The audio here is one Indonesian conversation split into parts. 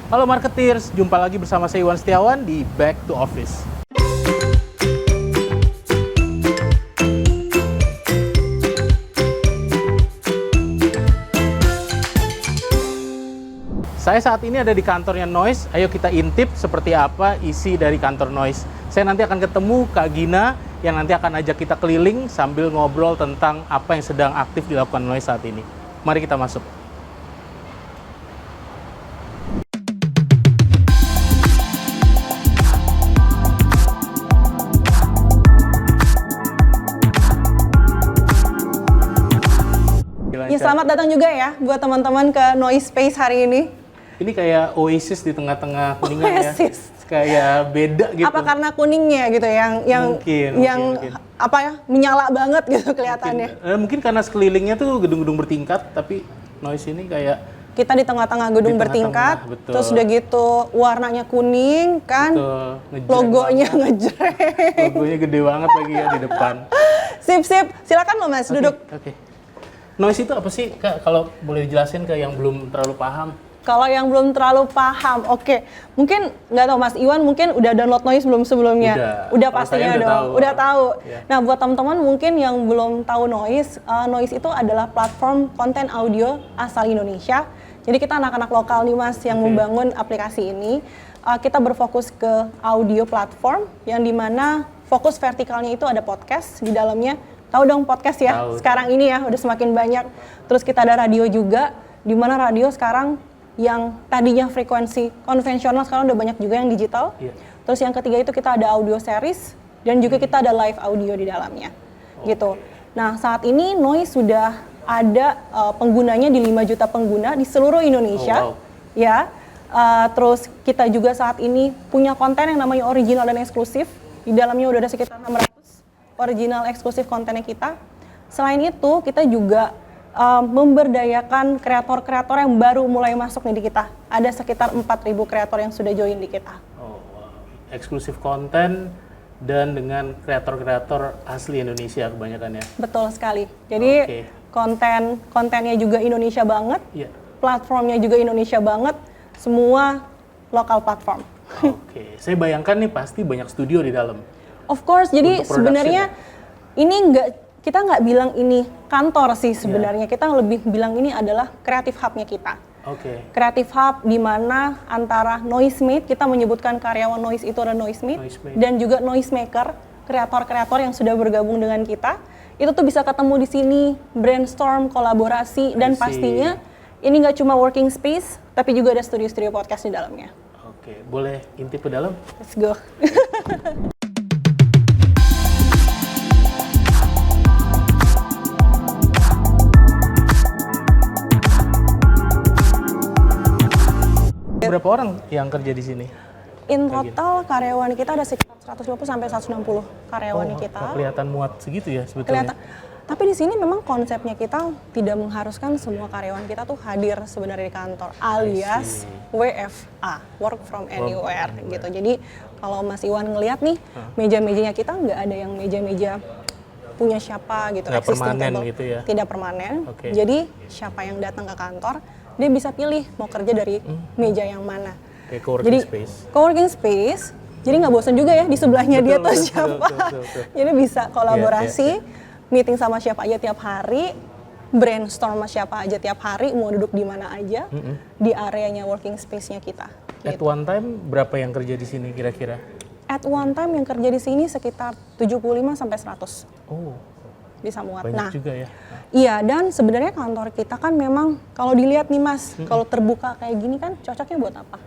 Halo marketeers, jumpa lagi bersama saya Iwan Setiawan di Back to Office. Saya saat ini ada di kantornya Noise. Ayo kita intip seperti apa isi dari kantor Noise. Saya nanti akan ketemu Kak Gina yang nanti akan ajak kita keliling sambil ngobrol tentang apa yang sedang aktif dilakukan Noise saat ini. Mari kita masuk. Ya, selamat datang juga ya buat teman-teman ke Noise Space hari ini. Ini kayak oasis di tengah-tengah Kuningan Oasis. Ya. Kayak beda gitu. Apa karena kuningnya gitu Mungkin. Apa ya menyala banget gitu kelihatannya. Mungkin karena sekelilingnya tuh gedung-gedung bertingkat, tapi Noise ini kayak kita di tengah-tengah gedung bertingkat, terus udah gitu warnanya kuning kan, logonya ngejreng. Logonya gede banget lagi ya di depan. Sip, silakan lo Mas, duduk. Oke. Noise itu apa sih Kak, kalau boleh dijelasin ke yang belum terlalu paham? Kalau yang belum terlalu paham, oke. Mungkin nggak tahu Mas Iwan mungkin udah download Noise belum sebelumnya? Udah pastinya dong. Udah tahu. Yeah. Nah, buat teman-teman mungkin yang belum tahu Noise, Noise itu adalah platform konten audio asal Indonesia. Jadi kita anak-anak lokal nih Mas yang membangun aplikasi ini. Kita berfokus ke audio platform yang dimana fokus vertikalnya itu ada podcast di dalamnya. Tahu dong podcast ya? Tahu. Sekarang ini ya udah semakin banyak. Terus kita ada radio juga, di mana radio sekarang yang tadinya frekuensi konvensional sekarang udah banyak juga yang digital. Yeah. Terus yang ketiga itu kita ada audio series dan juga kita ada live audio di dalamnya. Gitu. Nah, saat ini Noise sudah ada penggunanya di 5 juta pengguna di seluruh Indonesia. Ya. Terus kita juga saat ini punya konten yang namanya original dan eksklusif. Di dalamnya udah ada sekitar 600 original eksklusif kontennya kita. Selain itu, kita juga memberdayakan kreator-kreator yang baru mulai masuk nih di kita. Ada sekitar 4.000 kreator yang sudah join di kita. Oh, wow. Eksklusif konten dan dengan kreator-kreator asli Indonesia kebanyakan ya? Betul sekali. Jadi kontennya juga Indonesia banget, platformnya juga Indonesia banget, semua lokal platform. Oke, saya bayangkan nih pasti banyak studio di dalam. Of course, jadi sebenarnya ini kita nggak bilang ini kantor sih sebenarnya, kita lebih bilang ini adalah creative hub-nya kita. Creative hub di mana antara Noisemate, kita menyebutkan karyawan Noise itu ada Noisemate, dan juga Noisemaker, kreator-kreator yang sudah bergabung dengan kita, itu tuh bisa ketemu di sini, brainstorm, kolaborasi, dan pastinya ini nggak cuma working space, tapi juga ada studio-studio podcast di dalamnya. Oke, boleh intip ke dalam? Let's go. Berapa orang yang kerja di sini? In total karyawan kita ada sekitar 120 sampai 160 karyawan kita. Kelihatan muat segitu ya sebetulnya. Tapi di sini memang konsepnya kita tidak mengharuskan semua karyawan kita tuh hadir sebenarnya di kantor, alias WFA, work from anywhere gitu. Jadi kalau Mas Iwan ngelihat nih, meja-mejanya kita nggak ada yang meja-meja punya siapa gitu, nggak permanen gitu ya? Tidak permanen. Jadi siapa yang datang ke kantor, dia bisa pilih mau kerja dari meja yang mana. Kayak co-working space. Co-working space, jadi nggak bosan juga ya di sebelahnya dia tuh siapa. Jadi bisa kolaborasi, meeting sama siapa aja tiap hari, brainstorm sama siapa aja tiap hari, mau duduk di mana aja, di areanya working space-nya kita. At one time berapa yang kerja di sini kira-kira? At one time yang kerja di sini sekitar 75 sampai 100. Oh. Bisa muat. Banyak juga ya. Iya, dan sebenarnya kantor kita kan memang kalau dilihat nih Mas, kalau terbuka kayak gini kan cocoknya buat apa?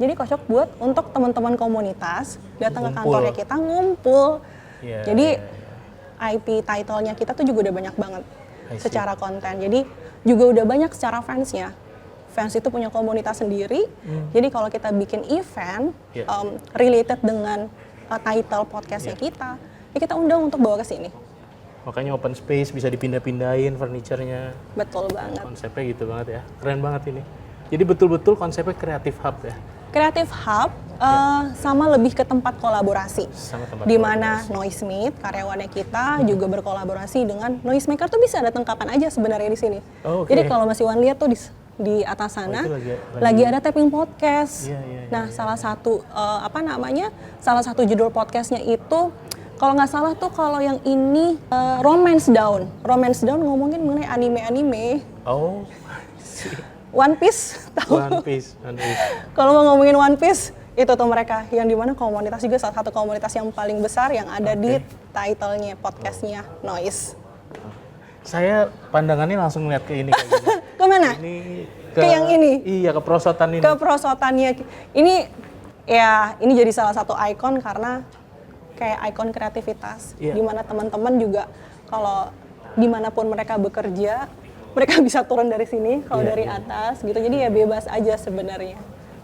Jadi cocok buat untuk teman-teman komunitas datang ke kantornya kita ngumpul. Jadi IP title-nya kita tuh juga udah banyak banget secara konten. Jadi juga udah banyak secara fansnya. Fans itu punya komunitas sendiri. Jadi kalau kita bikin event related dengan title podcastnya kita, ya kita undang untuk bawa ke sini. Makanya open space bisa dipindah-pindahin furniture-nya. Betul banget. Konsepnya gitu banget ya. Keren banget ini. Jadi betul-betul konsepnya creative hub ya. Creative hub sama lebih ke tempat kolaborasi. Di mana Noisemate, karyawannya kita juga berkolaborasi dengan Noisemaker tuh bisa datang kapan aja sebenarnya di sini. Jadi kalau Mas Iwan lihat tuh di atas sana, itu lagi ada taping podcast. Nah, Iya. salah satu judul podcastnya itu, kalau nggak salah tuh kalau yang ini Romance Down. Romance Down ngomongin mengenai anime-anime. Oh, One Piece, tahu? One Piece. Kalau mau ngomongin One Piece, itu tuh mereka yang dimana komunitas juga salah satu komunitas yang paling besar yang ada di title-nya podcastnya Noise. Saya pandangannya langsung ngeliat ke ini kayak gini. Kemana? Ini Ke yang ini? Iya, ke perosotan ini. Ke perosotannya. Ini jadi salah satu ikon karena kayak ikon kreativitas. Iya. Dimana teman-teman juga kalau dimanapun mereka bekerja, mereka bisa turun dari sini kalau dari atas gitu. Jadi ya bebas aja sebenarnya.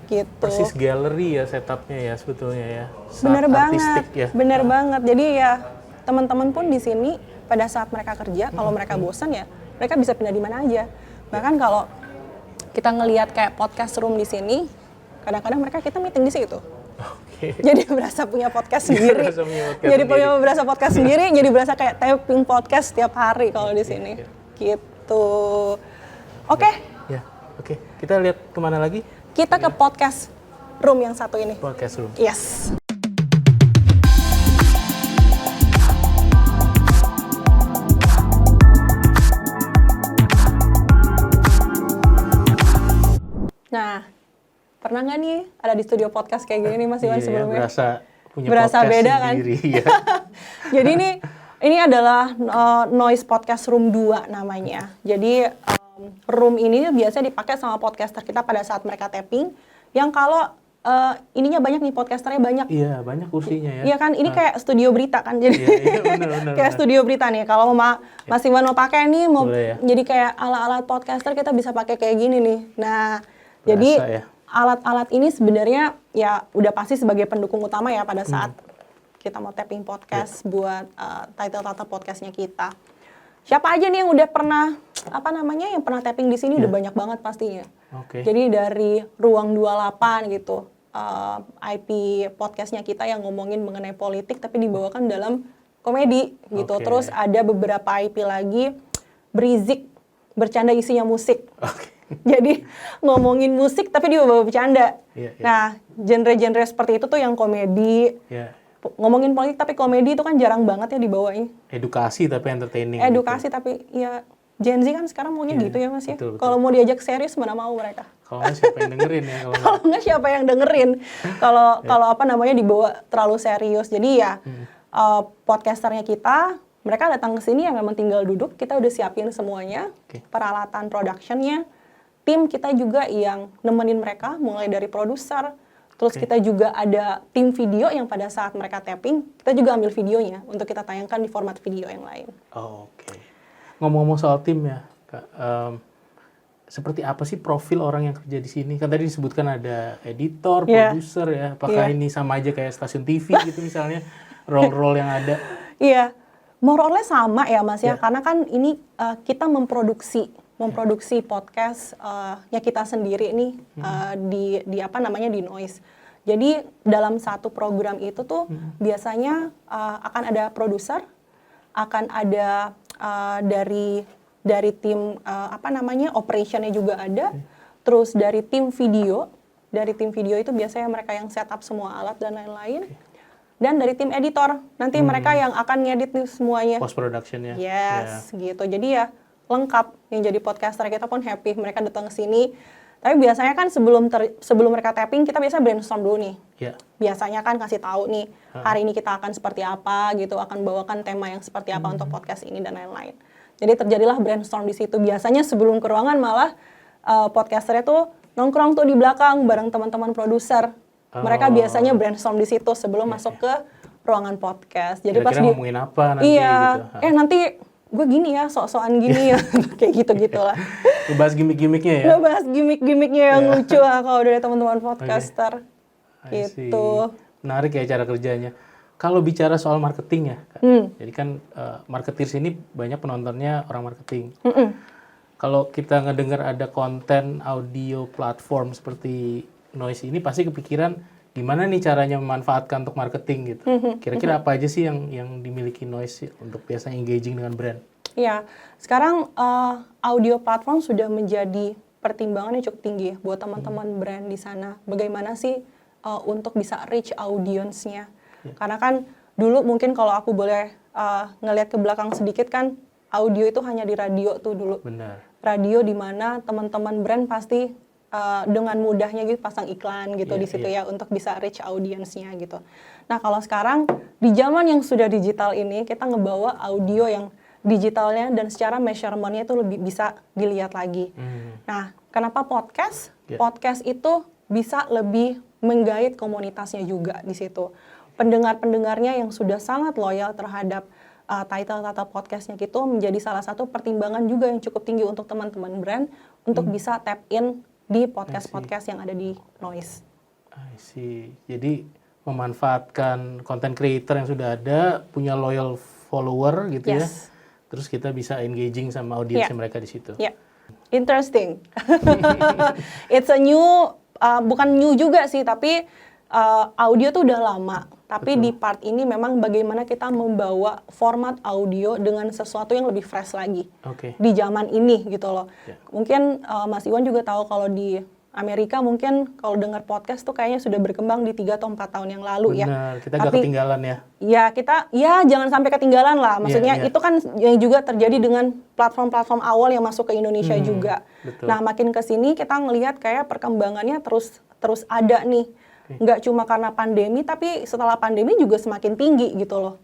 Gitu. Persis galeri ya setupnya ya sebetulnya ya. Bener banget. Artistik ya. Bener banget. Jadi ya teman-teman pun di sini pada saat mereka kerja, kalau mereka bosan ya mereka bisa pindah di mana aja. Bahkan kalau kita ngelihat kayak podcast room di sini, kadang-kadang kita meeting di situ. Oke. Jadi berasa punya podcast sendiri. Berasa podcast sendiri, jadi berasa kayak taping podcast setiap hari kalau di sini. Gitu. Oke. Ya, oke. Kita lihat kemana lagi? Kita ke podcast room yang satu ini. Podcast room. Yes. Nah, pernah nggak nih ada di studio podcast kayak gini nih Mas Iwan sebelumnya? Berasa beda sendiri, kan? Ya. Jadi ini adalah Noise Podcast Room 2 namanya. Jadi room ini biasanya dipakai sama podcaster kita pada saat mereka tapping. Yang kalau ininya banyak nih, podcasternya banyak. Iya, banyak kursinya ya. Iya kan, ini kayak studio berita kan. Jadi bener, kayak studio berita nih. Kalau Mas Iwan mau pakai nih, mau boleh, ya? jadi kayak ala-ala podcaster, kita bisa pakai kayak gini nih. Nah, jadi ya? alat-alat ini sebenarnya ya udah pasti sebagai pendukung utama ya pada saat kita mau tapping podcast buat title podcastnya kita. Siapa aja nih yang udah pernah yang pernah tapping di sini udah banyak banget pastinya. Oke. Jadi dari Ruang 28 gitu, IP podcastnya kita yang ngomongin mengenai politik tapi dibawakan dalam komedi gitu. Oke. Terus ada beberapa IP lagi, Berisik, bercanda isinya musik. Oke. Jadi ngomongin musik tapi dia bawa bercanda. Iya. Nah, genre-genre seperti itu tuh yang komedi. Iya. Ngomongin politik tapi komedi itu kan jarang banget ya dibawain. Edukasi tapi entertaining. Edukasi tapi ya Gen Z kan sekarang maunya gitu ya Mas ya. Betul. Kalau mau diajak serius mana mau mereka. Kalau nggak siapa yang dengerin ya? Kalau nggak siapa yang dengerin. Kalau dibawa terlalu serius. Jadi ya podcasternya kita, mereka datang ke sini yang memang tinggal duduk, kita udah siapin semuanya, peralatan productionnya. Tim kita juga yang nemenin mereka, mulai dari produser, terus kita juga ada tim video yang pada saat mereka tapping, kita juga ambil videonya untuk kita tayangkan di format video yang lain. Oke. Ngomong-ngomong soal tim ya, Kak, seperti apa sih profil orang yang kerja di sini? Kan tadi disebutkan ada editor, produser ya. Apakah ini sama aja kayak stasiun TV gitu misalnya, role-role yang ada? Iya, more or less sama ya Mas ya, karena kan ini kita memproduksi podcast nya kita sendiri nih di Noise. Jadi dalam satu program itu tuh biasanya akan ada produser, akan ada dari tim operationnya juga ada, terus dari tim video itu biasanya mereka yang setup semua alat dan lain-lain. Dan dari tim editor, nanti mereka yang akan ngedit nih semuanya. Post production-nya. Yes, gitu. Jadi ya lengkap. Yang jadi podcaster kita pun happy mereka datang ke sini. Tapi biasanya kan sebelum mereka tapping kita biasa brainstorm dulu nih. Biasanya kan kasih tahu nih hari ini kita akan seperti apa gitu, akan bawakan tema yang seperti apa untuk podcast ini dan lain-lain. Jadi terjadilah brainstorm di situ. Biasanya sebelum ke ruangan malah podcasternya tuh nongkrong tuh di belakang bareng teman-teman produser. Mereka biasanya brainstorm di situ sebelum masuk ke ruangan podcast. Jadi kira-kira ngomongin apa nanti gitu. Nanti gue gini ya, sok-sokan gini ya, kayak gitu-gitulah. Ngebahas gimmick-gimmicknya ya? Ngebahas gimmick-gimmicknya yang lucu lah kalau dari teman-teman podcaster. Gitu. Menarik ya cara kerjanya. Kalau bicara soal marketing ya, Kak. Jadi kan marketer sini banyak penontonnya orang marketing. Kalau kita ngedengar ada konten audio platform seperti Noise ini, pasti kepikiran gimana nih caranya memanfaatkan untuk marketing gitu. Kira-kira apa aja sih yang dimiliki Noise untuk biasanya engaging dengan brand? Ya, sekarang audio platform sudah menjadi pertimbangan yang cukup tinggi ya buat teman-teman brand di sana. Bagaimana sih untuk bisa reach audience-nya? Karena kan dulu mungkin kalau aku boleh ngelihat ke belakang sedikit kan, audio itu hanya di radio tuh dulu. Benar. Radio di mana teman-teman brand pasti dengan mudahnya gitu pasang iklan gitu di situ ya untuk bisa reach audience-nya gitu. Nah kalau sekarang di zaman yang sudah digital ini kita ngebawa audio yang digitalnya dan secara measurement-nya itu lebih bisa dilihat lagi. Nah kenapa podcast? Podcast itu bisa lebih menggait komunitasnya juga di situ. Pendengar-pendengarnya yang sudah sangat loyal terhadap title podcastnya gitu menjadi salah satu pertimbangan juga yang cukup tinggi untuk teman-teman brand untuk bisa tap in di podcast-podcast yang ada di Noise. I see. Jadi memanfaatkan content creator yang sudah ada, punya loyal follower gitu ya. Terus kita bisa engaging sama audiensnya mereka di situ. Interesting. It's a new, bukan new juga sih, tapi audio tuh udah lama. Tapi di part ini memang bagaimana kita membawa format audio dengan sesuatu yang lebih fresh lagi di zaman ini gitu loh. Mungkin Mas Iwan juga tahu kalau di Amerika mungkin kalau dengar podcast tuh kayaknya sudah berkembang di 3 atau 4 tahun yang lalu. Benar, kita gak ketinggalan ya. Ya kita, jangan sampai ketinggalan lah. Maksudnya itu kan yang juga terjadi dengan platform-platform awal yang masuk ke Indonesia juga. Betul. Nah makin kesini kita ngelihat kayak perkembangannya terus ada nih. Nggak cuma karena pandemi, tapi setelah pandemi juga semakin tinggi gitu loh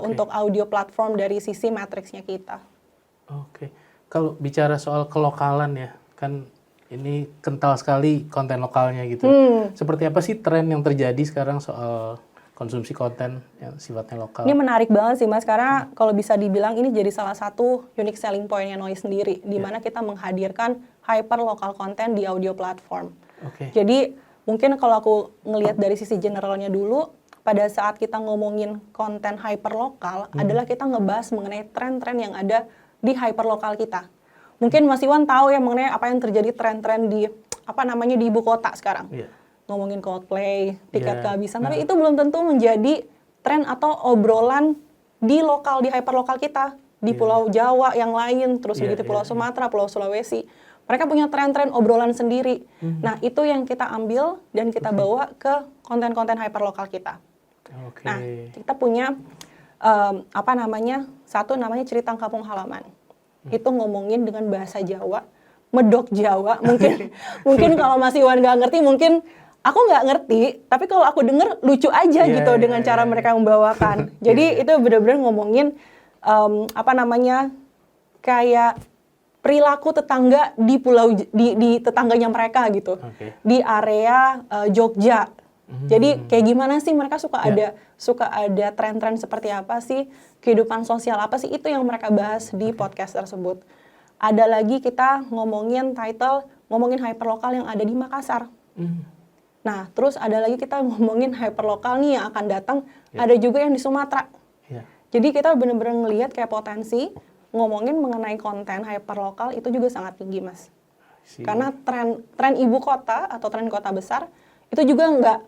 untuk audio platform dari sisi matriksnya kita. Kalau bicara soal kelokalan ya, kan ini kental sekali konten lokalnya gitu. Seperti apa sih tren yang terjadi sekarang soal konsumsi konten yang sifatnya lokal? Ini menarik banget sih Mas, karena kalau bisa dibilang ini jadi salah satu unique selling point-nya Noise sendiri, di mana kita menghadirkan hyper lokal konten di audio platform. Jadi mungkin kalau aku ngelihat dari sisi generalnya dulu, pada saat kita ngomongin konten hyperlokal adalah kita ngebahas mengenai tren-tren yang ada di hyperlokal kita. Mungkin Mas Iwan tahu ya mengenai apa yang terjadi tren-tren di di ibu kota sekarang. Ngomongin Coldplay, tiket kehabisan, tapi itu belum tentu menjadi tren atau obrolan di hyperlokal kita, di Pulau Jawa yang lain, terus begitu Pulau Sumatera, Pulau Sulawesi. Mereka punya tren-tren obrolan sendiri. Nah, itu yang kita ambil dan kita bawa ke konten-konten hyperlokal kita. Nah, kita punya satu namanya Cerita Kampung Halaman. Itu ngomongin dengan bahasa Jawa, medok Jawa. Mungkin kalau Mas Iwan nggak ngerti, mungkin aku nggak ngerti. Tapi kalau aku denger lucu aja gitu dengan cara mereka membawakan. Jadi itu benar-benar ngomongin kayak perilaku tetangga di di tetangganya mereka gitu, di area Jogja. Jadi kayak gimana sih mereka suka ada tren-tren seperti apa sih, kehidupan sosial apa sih, itu yang mereka bahas di podcast tersebut. Ada lagi kita ngomongin hyperlokal yang ada di Makassar. Nah terus ada lagi kita ngomongin hyperlokal nih yang akan datang, ada juga yang di Sumatera. Jadi kita benar-benar ngelihat kayak potensi ngomongin mengenai konten hyperlokal itu juga sangat tinggi, Mas. Karena tren ibu kota atau tren kota besar itu juga nggak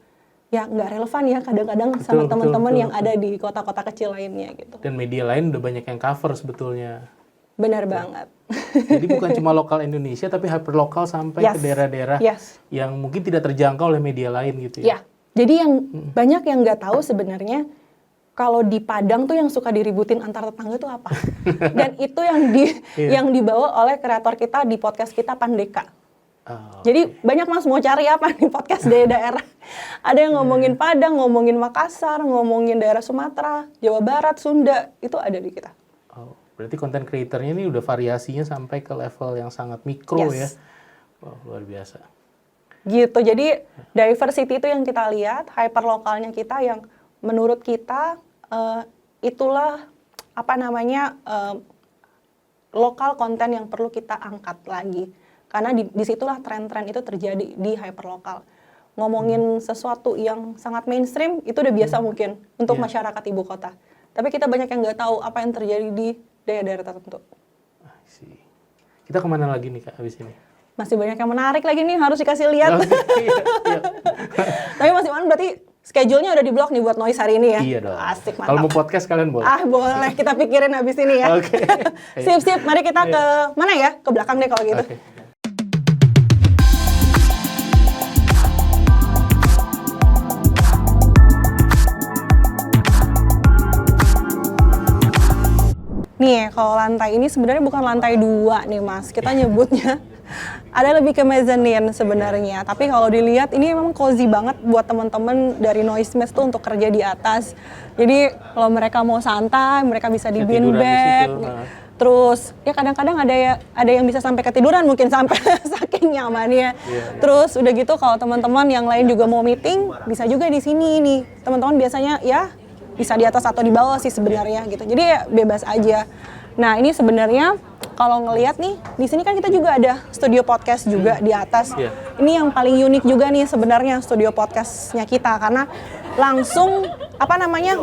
relevan ya kadang-kadang sama teman-teman yang ada di kota-kota kecil lainnya gitu. Dan media lain udah banyak yang cover sebetulnya. Benar banget. Jadi bukan cuma lokal Indonesia tapi hyperlokal sampai ke daerah-daerah yang mungkin tidak terjangkau oleh media lain gitu ya. Jadi yang banyak yang nggak tahu sebenarnya kalau di Padang tuh yang suka diributin antar tetangga itu apa? Dan itu yang dibawa oleh kreator kita di podcast kita Pandeka. Jadi banyak Mas mau cari apa nih podcast dari daerah. Ada yang ngomongin Padang, ngomongin Makassar, ngomongin daerah Sumatera, Jawa Barat, Sunda, itu ada di kita. Berarti konten creatornya ini udah variasinya sampai ke level yang sangat mikro ya. Wah, luar biasa. Gitu, jadi diversity itu yang kita lihat, hyperlokalnya kita yang menurut kita itulah lokal konten yang perlu kita angkat lagi. Karena disitulah tren-tren itu terjadi di hyperlokal. Ngomongin sesuatu yang sangat mainstream, itu udah biasa mungkin untuk masyarakat ibu kota. Tapi kita banyak yang nggak tahu apa yang terjadi di daerah-daerah tertentu. Kita kemana lagi nih Kak habis ini? Masih banyak yang menarik lagi nih, harus dikasih lihat. Tapi Mas Iwan berarti schedule-nya udah di-block nih buat Noise hari ini ya? Iya dong. Asik, mantap. Kalau mau podcast kalian boleh? Boleh. Kita pikirin habis ini ya. Sip. Mari kita ke mana ya? Ke belakang deh kalau gitu. Nih, kalau lantai ini sebenarnya bukan lantai 2 nih Mas, kita nyebutnya ada lebih ke mezzanine sebenarnya. Tapi kalau dilihat ini memang cozy banget buat teman-teman dari Noisemates tuh untuk kerja di atas. Jadi kalau mereka mau santai, mereka bisa di beanbag. Terus ya kadang-kadang ada yang bisa sampai ketiduran mungkin sampai saking nyamannya. Terus udah gitu kalau teman-teman yang lain juga mau meeting bisa juga di sini nih. Teman-teman biasanya ya bisa di atas atau di bawah sih sebenarnya gitu. Jadi ya bebas aja. Nah, ini sebenarnya kalau ngelihat nih di sini kan kita juga ada studio podcast juga di atas. Ini yang paling unik juga nih sebenarnya studio podcastnya kita karena langsung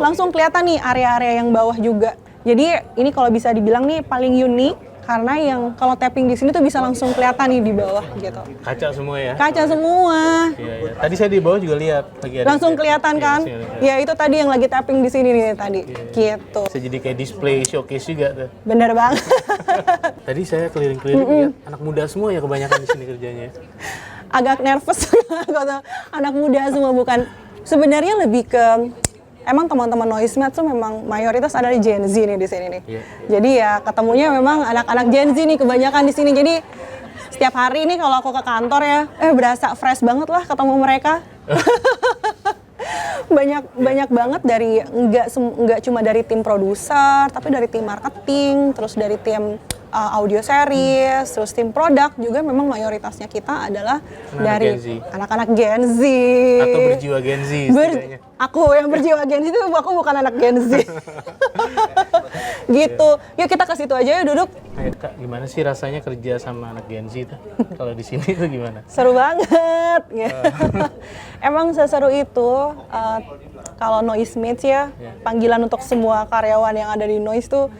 langsung kelihatan nih area-area yang bawah juga. Jadi ini kalau bisa dibilang nih paling unik karena yang kalau tapping di sini tuh bisa langsung kelihatan nih di bawah gitu. Kaca semua ya? Kaca semua. Iya. Tadi saya di bawah juga lihat lagi ada. Langsung kelihatan kan? Ya itu tadi yang lagi tapping di sini nih tadi. Gitu. Bisa jadi kayak display showcase juga tuh. Bener banget. Tadi saya keliling-keliling lihat anak muda semua ya kebanyakan di sini kerjanya. Agak nervous kalau anak muda semua bukan. Sebenarnya lebih ke emang teman-teman Noisemates tuh memang mayoritas ada di Gen Z nih di sini nih. Jadi ya ketemunya memang anak-anak Gen Z nih kebanyakan di sini. Jadi setiap hari nih kalau aku ke kantor ya, berasa fresh banget lah ketemu mereka. banyak banget dari nggak cuma dari tim produser, tapi dari tim marketing, terus dari tim audio series, terus tim produk juga memang mayoritasnya kita adalah dari anak-anak Gen Z. Atau berjiwa Gen Z istilahnya. Aku yang berjiwa Gen Z itu aku bukan anak Gen Z. Gitu. Yuk kita ke situ aja ya duduk. Kak, gimana sih rasanya kerja sama anak Gen Z tuh? Kalau di sini tuh gimana? Seru banget. Emang seseru itu kalau Noisemates ya, panggilan untuk semua karyawan yang ada di Noise tuh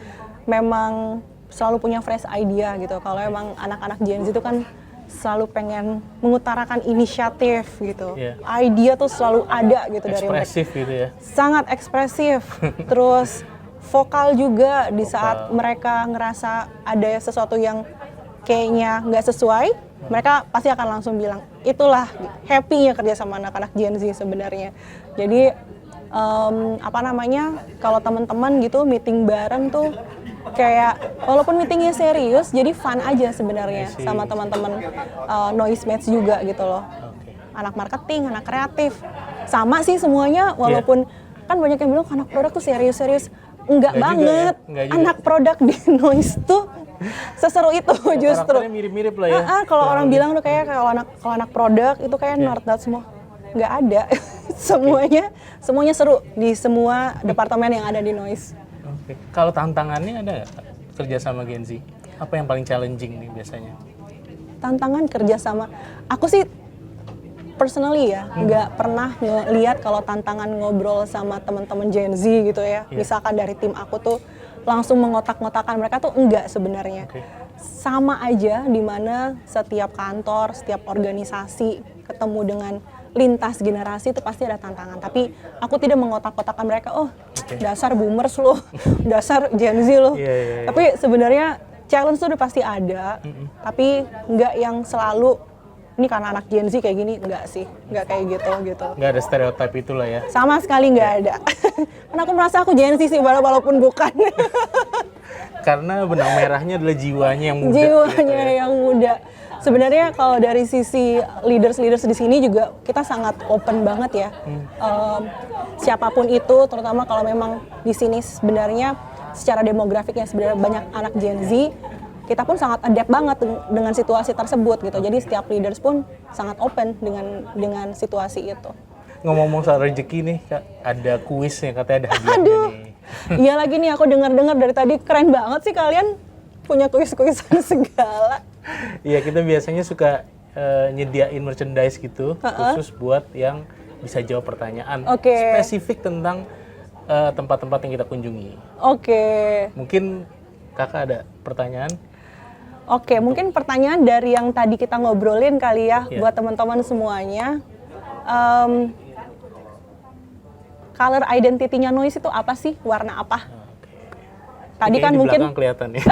memang selalu punya fresh idea gitu. Kalau emang anak-anak Gen Z itu kan selalu pengen mengutarakan inisiatif gitu. Idea tuh selalu ada gitu dari mereka. Ekspresif gitu ya. Sangat ekspresif. Terus vokal juga di saat mereka ngerasa ada sesuatu yang kayaknya nggak sesuai, mereka pasti akan langsung bilang. Itulah happy-nya kerja sama anak-anak Gen Z sebenarnya. Jadi kalau teman-teman gitu meeting bareng tuh kayak walaupun meetingnya serius jadi fun aja sebenarnya sama teman-teman Noisemates juga gitu loh. Anak marketing, anak kreatif sama sih semuanya walaupun kan banyak yang bilang anak produk tuh serius-serius. Enggak banget. Anak produk di Noise tuh seseru itu justru. Mirip-mirip lah ya. Kalau orang bilang tuh kayak kalau anak produk itu kayak nerd semua. Nggak ada. semuanya seru di semua departemen yang ada di Noise. Kalau tantangannya ada nggak kerja sama Gen Z? Apa yang paling challenging nih biasanya? Tantangan kerja sama, aku sih personally ya nggak pernah ngeliat kalau tantangan ngobrol sama teman-teman Gen Z gitu ya. Misalkan dari tim aku tuh langsung mengotak-ngotakan mereka tuh enggak sebenarnya. Sama aja dimana setiap kantor, setiap organisasi ketemu dengan lintas generasi itu pasti ada tantangan. Tapi aku tidak mengotak-kotakan mereka, dasar boomers lo, dasar Gen Z lo. Tapi sebenarnya challenge tuh udah pasti ada, tapi nggak yang selalu ini karena anak Gen Z kayak gini, nggak sih, nggak kayak gitu. Nggak ada stereotip itulah ya? Sama sekali nggak ada. Karena aku merasa aku Gen Z sih, walaupun bukan. Karena benang merahnya adalah jiwanya yang muda. Jiwanya yang muda. Sebenarnya kalau dari sisi leaders di sini juga kita sangat open banget ya. Siapapun itu, terutama kalau memang di sini sebenarnya secara demografiknya sebenarnya banyak anak Gen Z, kita pun sangat adapt banget dengan situasi tersebut gitu. Jadi setiap leaders pun sangat open dengan situasi itu. Ngomong-ngomong soal rezeki nih, Kak, ada kuis nih katanya ada hadiahnya nih. Iya lagi nih aku dengar dari tadi keren banget sih kalian punya kuis-kuisan segala. Iya, kita biasanya suka nyediain merchandise gitu khusus buat yang bisa jawab pertanyaan spesifik tentang tempat-tempat yang kita kunjungi. Mungkin Kakak ada pertanyaan? Mungkin pertanyaan dari yang tadi kita ngobrolin kali ya buat teman-teman semuanya. Color identity-nya Noise itu apa sih? Warna apa? Tadi kan mungkin kelihatan ya.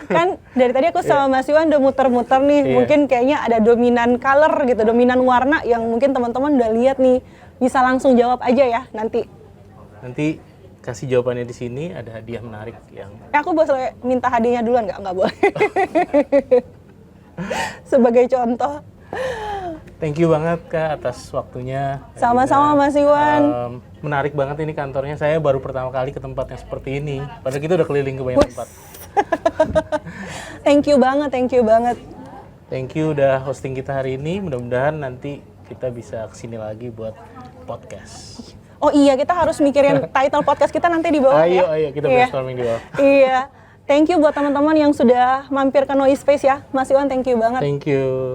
Kan dari tadi aku sama Mas Iwan udah muter-muter nih, mungkin kayaknya ada dominan color gitu, dominan warna yang mungkin teman-teman udah lihat nih, bisa langsung jawab aja ya nanti. Nanti kasih jawabannya di sini, ada hadiah menarik yang... Aku boleh minta hadiahnya duluan nggak? Nggak boleh. Sebagai contoh. Thank you banget Kak atas waktunya. Sama-sama Mas Iwan. Menarik banget ini kantornya. Saya baru pertama kali ke tempat yang seperti ini. Padahal kita udah keliling ke banyak tempat. Thank you banget, thank you banget. Thank you udah hosting kita hari ini. Mudah-mudahan nanti kita bisa kesini lagi buat podcast. Oh iya, kita harus mikirin title podcast kita nanti di bawah ya. Ayo kita brainstorming di bawah. Iya. Thank you buat teman-teman yang sudah mampir ke Noise Space ya. Mas Iwan, thank you banget. Thank you.